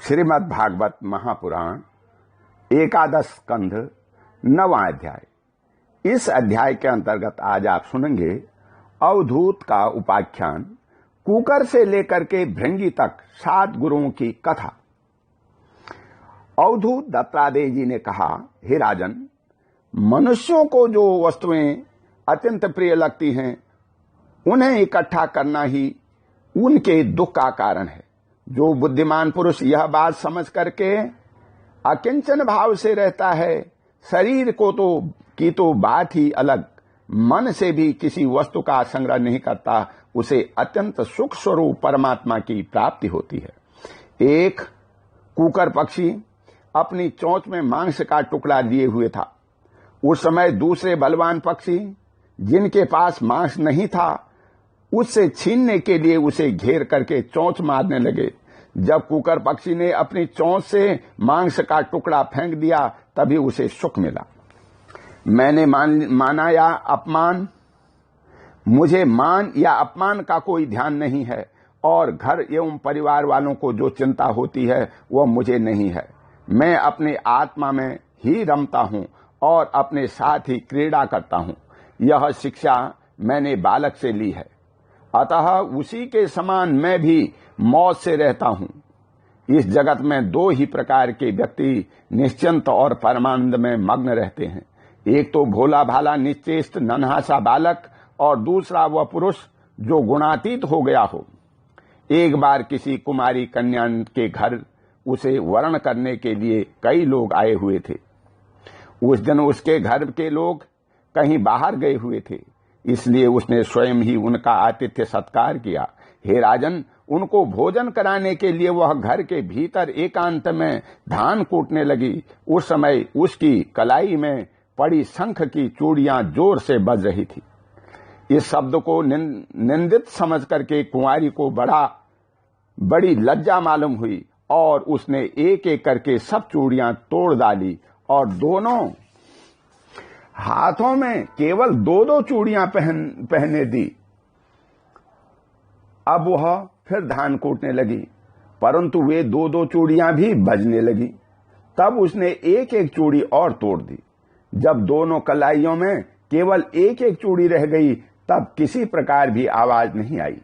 श्रीमद् भागवत महापुराण एकादश स्कंध 9वां अध्याय। इस अध्याय के अंतर्गत आज आप सुनेंगे अवधूत का उपाख्यान, कुकर से लेकर के भृंगी तक 7 गुरुओं की कथा। अवधूत दत्तात्रेय जी ने कहा, हे राजन, मनुष्यों को जो वस्तुएं अत्यंत प्रिय लगती हैं उन्हें इकट्ठा करना ही उनके दुख का कारण है। जो बुद्धिमान पुरुष यह बात समझ करके अकिंचन भाव से रहता है, शरीर को की तो बात ही अलग, मन से भी किसी वस्तु का संग्रह नहीं करता, उसे अत्यंत सुख स्वरूप परमात्मा की प्राप्ति होती है। एक कुकर पक्षी अपनी चोंच में मांस का टुकड़ा लिए हुए था। उस समय दूसरे बलवान पक्षी जिनके पास मांस नहीं था उससे छीनने के लिए उसे घेर करके चोंच मारने लगे। जब कुकर पक्षी ने अपनी चोंच से मांस का टुकड़ा फेंक दिया तभी उसे सुख मिला। मैंने माना या अपमान, मुझे मान या अपमान का कोई ध्यान नहीं है और घर एवं परिवार वालों को जो चिंता होती है वह मुझे नहीं है। मैं अपने आत्मा में ही रमता हूं और अपने साथ ही क्रीड़ा करता हूं। यह शिक्षा मैंने बालक से ली है, अतः उसी के समान मैं भी मौज से रहता हूं। इस जगत में 2 ही प्रकार के व्यक्ति निश्चिंत और परमानंद में मग्न रहते हैं। एक तो भोला भाला निश्चेष्ट नन्हा सा बालक और दूसरा वह पुरुष जो गुणातीत हो गया हो। एक बार किसी कुमारी कन्या के घर उसे वरण करने के लिए कई लोग आए हुए थे। उस दिन उसके घर के लोग कहीं बाहर गए हुए थे, इसलिए उसने स्वयं ही उनका आतिथ्य सत्कार किया। हे राजन, उनको भोजन कराने के लिए वह घर के भीतर एकांत में धान कूटने लगी। उस समय उसकी कलाई में पड़ी शंख की चूड़ियां जोर से बज रही थी। इस शब्द को निंदित समझ करके कुंवारी को बड़ी लज्जा मालूम हुई और उसने एक एक करके सब चूड़ियां तोड़ डाली और दोनों हाथों में केवल 2-2 चूड़ियां पहने दी। अब वह फिर धान कूटने लगी, परंतु वे 2-2 चूड़ियां भी बजने लगी। तब उसने एक एक चूड़ी और तोड़ दी। जब दोनों कलाइयों में केवल एक एक चूड़ी रह गई तब किसी प्रकार भी आवाज नहीं आई।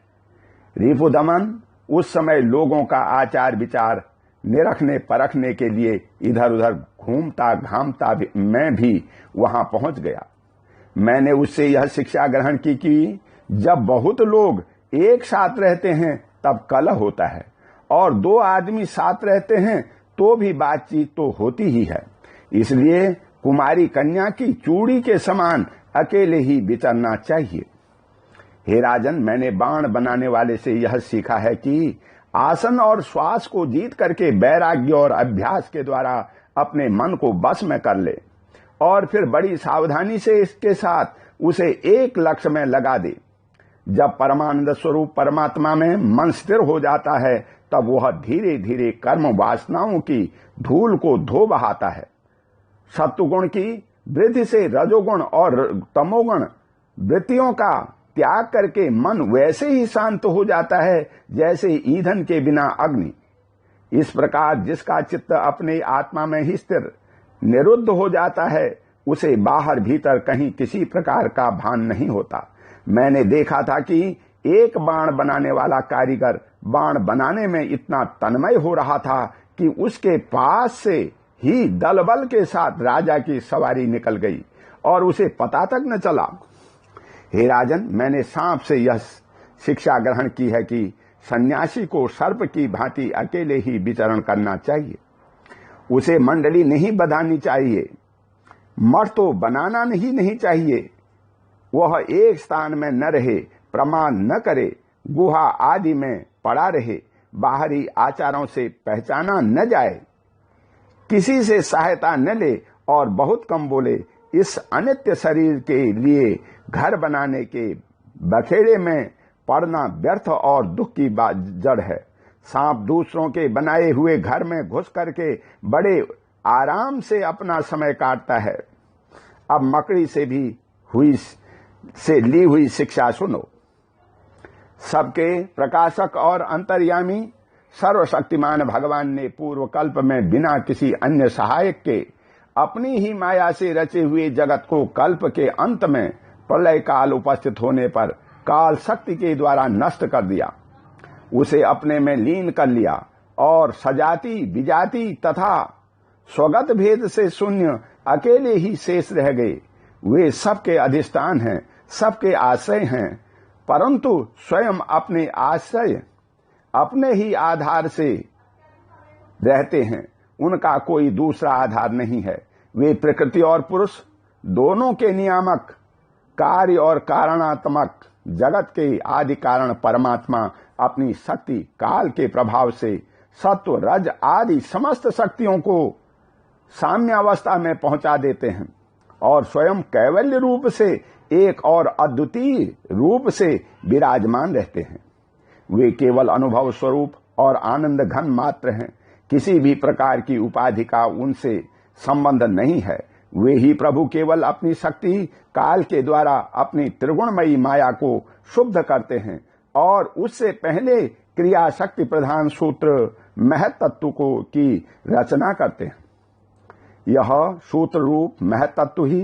रिपुदमन उस समय लोगों का आचार विचार निरखने परखने के लिए इधर उधर घूमता घामता मैं भी वहां पहुंच गया। मैंने उससे यह शिक्षा ग्रहण की कि जब बहुत लोग एक साथ रहते हैं तब कलह होता है और 2 आदमी साथ रहते हैं तो भी बातचीत तो होती ही है। इसलिए कुमारी कन्या की चूड़ी के समान अकेले ही विचरना चाहिए। हे राजन, मैंने बाण बनाने वाले से यह सीखा है कि आसन और श्वास को जीत करके वैराग्य और अभ्यास के द्वारा अपने मन को बस में कर ले और फिर बड़ी सावधानी से इसके साथ उसे एक लक्ष्य में लगा दे। जब परमानंद स्वरूप परमात्मा में मन स्थिर हो जाता है तब वह धीरे धीरे कर्म वासनाओं की धूल को धो बहाता है। सत्वगुण की वृद्धि से रजोगुण और तमोगुण वृत्तियों का त्याग करके मन वैसे ही शांत हो जाता है जैसे ईंधन के बिना अग्नि। इस प्रकार जिसका चित्त अपने आत्मा में ही स्थिर निरुद्ध हो जाता है उसे बाहर भीतर कहीं किसी प्रकार का भान नहीं होता। मैंने देखा था कि एक बाण बनाने वाला कारीगर बाण बनाने में इतना तन्मय हो रहा था कि उसके पास से ही दलबल के साथ राजा की सवारी निकल गई और उसे पता तक न चला। हे राजन, मैंने सांप से यह शिक्षा ग्रहण की है कि सन्यासी को सर्प की भांति अकेले ही विचरण करना चाहिए। उसे मंडली नहीं बधानी चाहिए, मठ तो बनाना ही नहीं चाहिए। वह एक स्थान में न रहे, प्रमाण न करे, गुहा आदि में पड़ा रहे, बाहरी आचारों से पहचाना न जाए, किसी से सहायता न ले और बहुत कम बोले। इस अनित्य शरीर के लिए घर बनाने के बखेड़े में पड़ना व्यर्थ और दुख की जड़ है। सांप दूसरों के बनाए हुए घर में घुस करके बड़े आराम से अपना समय काटता है। अब मकड़ी से ली हुई शिक्षा सुनो। सबके प्रकाशक और अंतर्यामी सर्वशक्तिमान भगवान ने पूर्व कल्प में बिना किसी अन्य सहायक के अपनी ही माया से रचे हुए जगत को कल्प के अंत में प्रलय काल उपस्थित होने पर काल शक्ति के द्वारा नष्ट कर दिया, उसे अपने में लीन कर लिया और सजाति विजाति तथा स्वगत भेद से शून्य अकेले ही शेष रह गए। वे सबके अधिष्ठान हैं, सबके आश्रय हैं, परंतु स्वयं अपने आश्रय अपने ही आधार से रहते हैं, उनका कोई दूसरा आधार नहीं है। वे प्रकृति और पुरुष दोनों के नियामक, कार्य और कारणात्मक जगत के आदि कारण परमात्मा अपनी शक्ति काल के प्रभाव से सत्व रज आदि समस्त शक्तियों को साम्यावस्था में पहुंचा देते हैं और स्वयं कैवल्य रूप से एक और अद्वितीय रूप से विराजमान रहते हैं। वे केवल अनुभव स्वरूप और आनंद घन मात्र हैं, किसी भी प्रकार की उपाधि का उनसे संबंध नहीं है। वे ही प्रभु केवल अपनी शक्ति काल के द्वारा अपनी त्रिगुणमयी माया को शुद्ध करते हैं और उससे पहले क्रिया शक्ति प्रधान सूत्र महत तत्व को की रचना करते हैं। यह सूत्र रूप महत तत्व ही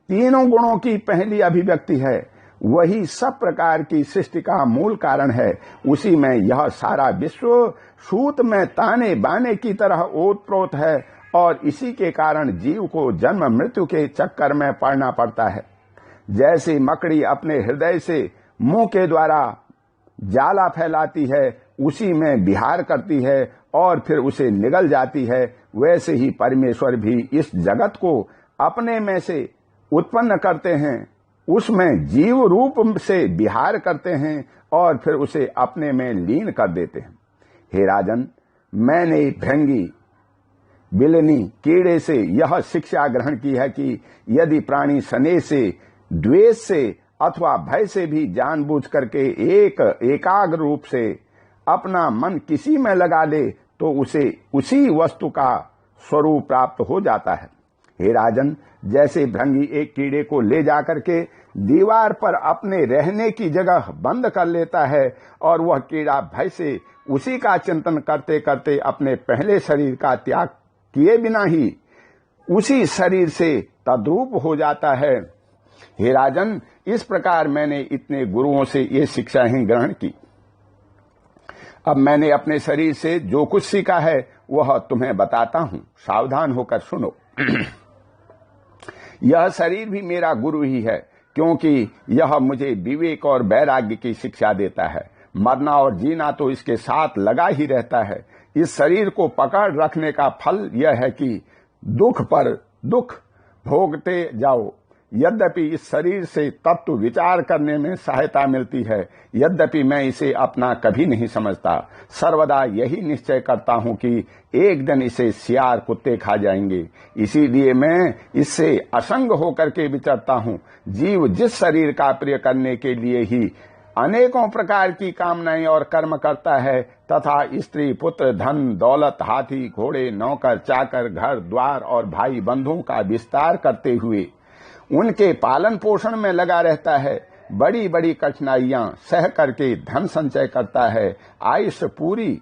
तीनों गुणों की पहली अभिव्यक्ति है, वही सब प्रकार की सृष्टि का मूल कारण है। उसी में यह सारा विश्व सूत में ताने बाने की तरह ओतप्रोत है और इसी के कारण जीव को जन्म मृत्यु के चक्कर में पड़ना पड़ता है। जैसे मकड़ी अपने हृदय से मुंह के द्वारा जाला फैलाती है, उसी में विहार करती है और फिर उसे निगल जाती है, वैसे ही परमेश्वर भी इस जगत को अपने में से उत्पन्न करते हैं, उसमें जीव रूप से विहार करते हैं और फिर उसे अपने में लीन कर देते हैं। हे राजन, मैंने भृंगी, बिलनी, कीड़े से यह शिक्षा ग्रहण की है कि यदि प्राणी स्नेह से, द्वेष से अथवा भय से भी जानबूझ करके एकाग्र रूप से अपना मन किसी में लगा ले तो उसे उसी वस्तु का स्वरूप प्राप्त हो जाता है। हे राजन, जैसे भृंगी एक कीड़े को ले जाकर के दीवार पर अपने रहने की जगह बंद कर लेता है और वह कीड़ा भय से उसी का चिंतन करते करते अपने पहले शरीर का त्याग किए बिना ही उसी शरीर से तद्रूप हो जाता है। हे राजन, इस प्रकार मैंने इतने गुरुओं से ये शिक्षाएं ग्रहण की। अब मैंने अपने शरीर से जो कुछ सीखा है वह तुम्हें बताता हूं, सावधान होकर सुनो। यह शरीर भी मेरा गुरु ही है, क्योंकि यह मुझे विवेक और वैराग्य की शिक्षा देता है। मरना और जीना तो इसके साथ लगा ही रहता है। इस शरीर को पकड़ रखने का फल यह है कि दुख पर दुख भोगते जाओ। यद्यपि इस शरीर से तत्व विचार करने में सहायता मिलती है, यद्यपि मैं इसे अपना कभी नहीं समझता। सर्वदा यही निश्चय करता हूं कि एक दिन इसे सियार कुत्ते खा जाएंगे। इसीलिए मैं इससे असंग होकर के विचरता हूं। जीव जिस शरीर का प्रिय करने के लिए ही अनेकों प्रकार की कामनाएं और कर्म करता है तथा स्त्री, पुत्र, धन, दौलत, हाथी, घोड़े, नौकर, चाकर, घर द्वार और भाई बंधुओं का विस्तार करते हुए उनके पालन पोषण में लगा रहता है, बड़ी बड़ी कठिनाइयां सह करके धन संचय करता है। आयुष्य पूरी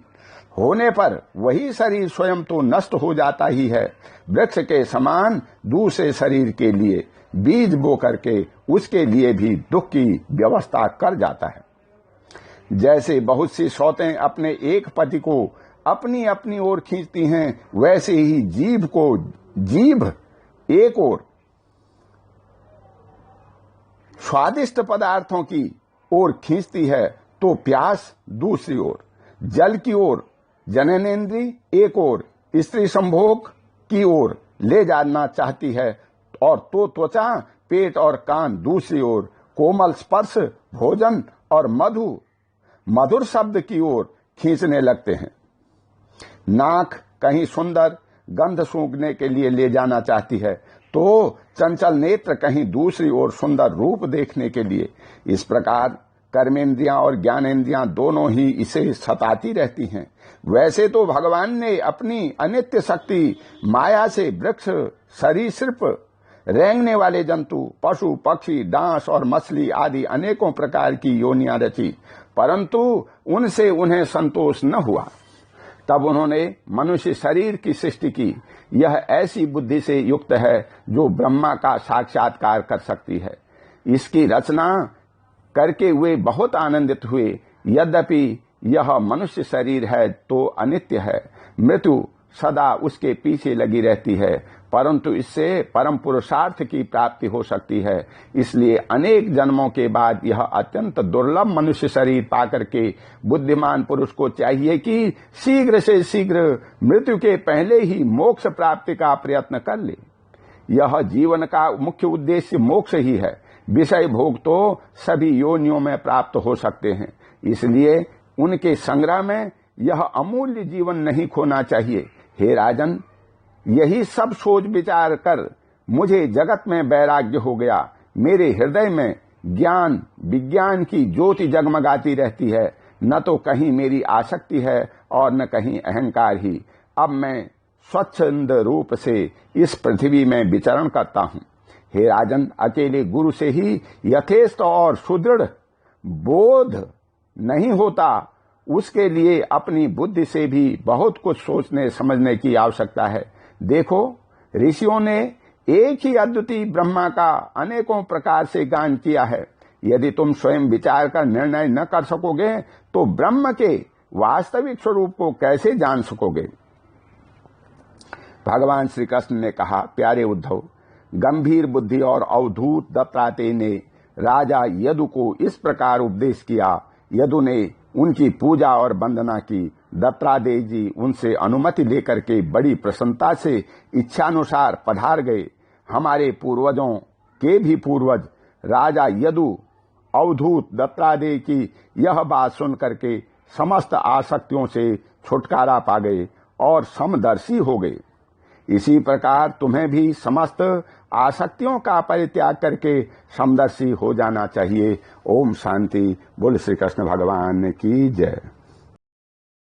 होने पर वही शरीर स्वयं तो नष्ट हो जाता ही है। वृक्ष के समान दूसरे शरीर के लिए बीज बो करके उसके लिए भी दुख की व्यवस्था कर जाता है। जैसे बहुत सी सौतें अपने एक पति को अपनी अपनी ओर खींचती हैं, वैसे ही जीभ एक ओर स्वादिष्ट पदार्थों की ओर खींचती है तो प्यास दूसरी ओर, जल की ओर जननेन्द्रिय एक ओर स्त्री संभोग की ओर ले जाना चाहती है और तो त्वचा, पेट और कान दूसरी ओर कोमल स्पर्श, भोजन और मधुर शब्द की ओर खींचने लगते हैं। नाक कहीं सुंदर गंध सूंघने के लिए ले जाना चाहती है तो चंचल नेत्र कहीं दूसरी ओर सुंदर रूप देखने के लिए। इस प्रकार कर्मेंद्रियां और ज्ञानेंद्रियां दोनों ही इसे सताती रहती हैं। वैसे तो भगवान ने अपनी अनित्य शक्ति माया से वृक्ष, सरीसृप, रेंगने वाले जंतु, पशु, पक्षी, डांस और मछली आदि अनेकों प्रकार की योनियां रची, परंतु उनसे उन्हें संतोष न हुआ। तब उन्होंने मनुष्य शरीर की सृष्टि की। यह ऐसी बुद्धि से युक्त है जो ब्रह्मा का साक्षात्कार कर सकती है। इसकी रचना करके वे बहुत आनंदित हुए। यद्यपि यह मनुष्य शरीर है तो अनित्य है, मृत्यु सदा उसके पीछे लगी रहती है, परंतु इससे परम पुरुषार्थ की प्राप्ति हो सकती है। इसलिए अनेक जन्मों के बाद यह अत्यंत दुर्लभ मनुष्य शरीर पाकर के बुद्धिमान पुरुष को चाहिए कि शीघ्र से शीघ्र मृत्यु के पहले ही मोक्ष प्राप्ति का प्रयत्न कर ले। यह जीवन का मुख्य उद्देश्य मोक्ष ही है। विषय भोग तो सभी योनियों में प्राप्त हो सकते हैं, इसलिए उनके संग्रह में यह अमूल्य जीवन नहीं खोना चाहिए। हे राजन, यही सब सोच विचार कर मुझे जगत में वैराग्य हो गया। मेरे हृदय में ज्ञान विज्ञान की ज्योति जगमगाती रहती है। न तो कहीं मेरी आसक्ति है और न कहीं अहंकार ही। अब मैं स्वच्छंद रूप से इस पृथ्वी में विचरण करता हूँ। हे राजन, अकेले गुरु से ही यथेष्ट और सुदृढ़ बोध नहीं होता, उसके लिए अपनी बुद्धि से भी बहुत कुछ सोचने समझने की आवश्यकता है। देखो, ऋषियों ने एक ही अद्वितीय ब्रह्मा का अनेकों प्रकार से गान किया है। यदि तुम स्वयं विचार कर निर्णय न कर सकोगे तो ब्रह्म के वास्तविक स्वरूप को कैसे जान सकोगे? भगवान श्री कृष्ण ने कहा, प्यारे उद्धव, गंभीर बुद्धि और अवधूत दत्तात्रेय ने राजा यदु को इस प्रकार उपदेश किया। यदु ने उनकी पूजा और वंदना की। दत्तात्रेय जी उनसे अनुमति लेकर के बड़ी प्रसन्नता से इच्छानुसार पधार गए। हमारे पूर्वजों के भी पूर्वज राजा यदु अवधूत दत्तात्रेय की यह बात सुन करके समस्त आसक्तियों से छुटकारा पा गए और समदर्शी हो गए। इसी प्रकार तुम्हें भी समस्त आसक्तियों का परित्याग करके समदर्शी हो जाना चाहिए। ओम शांति। बोल श्री कृष्ण भगवान की जय।